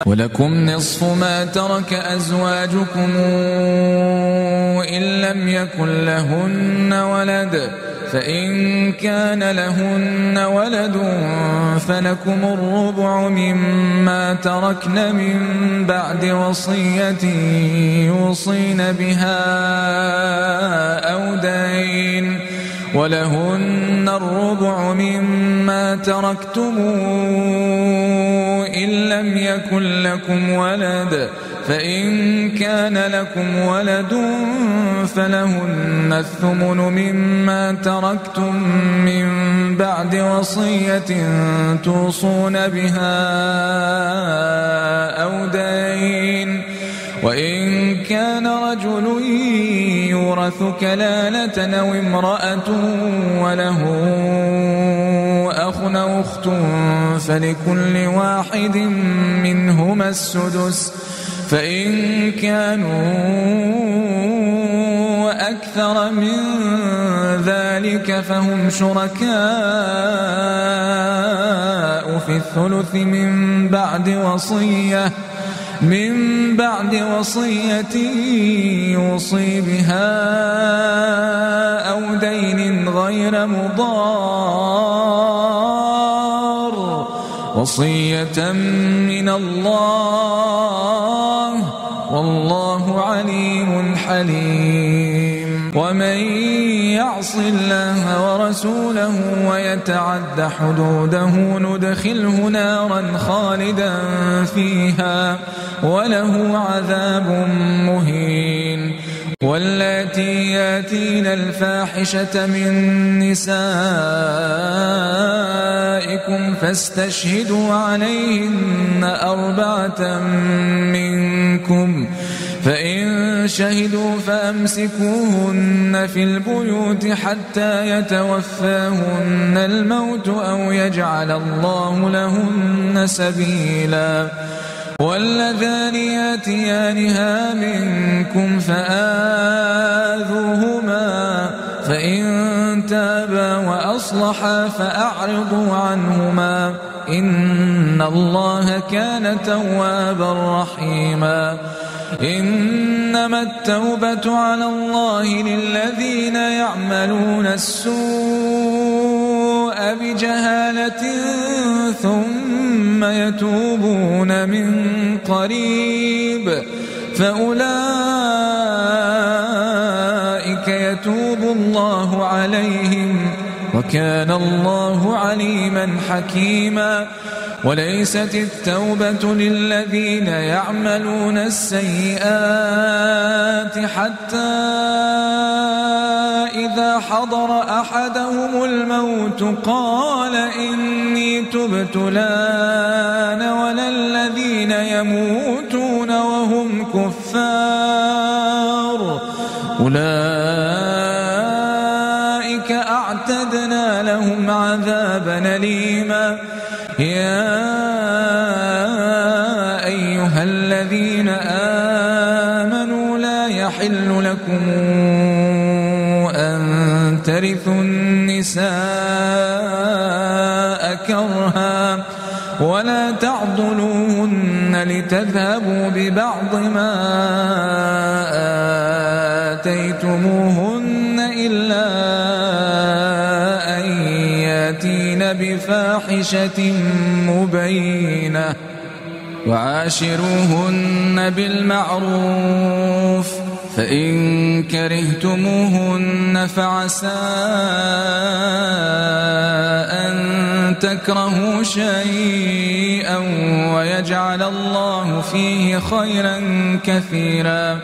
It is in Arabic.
ولكم نصف ما ترك أزواجكم إن لم يكن لهن ولد، فإن كان لهن ولد فلكم الربع مما تركن من بعد وصية يوصين بها أو دين، ولهن الربع مما تركتم إن لم يكن لكم ولد، فإن كان لكم ولد فلهن الثمن مما تركتم من بعد وصية توصون بها أو دين، وإن كان رجل يورث كلالة أو امرأة وله أخ أو أخت فلكل واحد منهما السدس، فإن كانوا أكثر من ذلك فهم شركاء في الثلث من بعد وصية يوصي بها أو دين غير مضار، وصية من الله والله عليم حليم. ومن يعص الله ورسوله ويتعد حدوده ندخله نارا خالدا فيها وله عذاب مهين. واللاتي ياتين الفاحشة من نسائكم فاستشهدوا عليهن 4 منكم، فإن شهدوا فأمسكوهن في البيوت حتى يتوفاهن الموت أو يجعل الله لهن سبيلا. واللذان ياتيانها منكم فآذوهما، فإن تابا وأصلحا فأعرضوا عنهما إن الله كان توابا رحيما. إنما التوبة على الله للذين يعملون السوء بجهالة ثم يتوبون من قريب فأولئك يتوب الله عليهم وكان الله عليما حكيما. وليست التوبة للذين يعملون السيئات حتى إذا حضر أحدهم الموت قال إني تبت الآن ولا الذين يموتون وهم كفار أولئك أعتدنا لهم عذابا أليما. يا أيها الذين آمنوا لا يحل لكم أن ترثوا النساء كرها ولا تعضلوهن لتذهبوا ببعض ما آتيتموهن إلا أن يأتين بفاحشة مبينة وعاشروهن بالمعروف، فإن كرهتموهن فعسى أن تكرهوا شيئا ويجعل الله فيه خيرا كثيرا.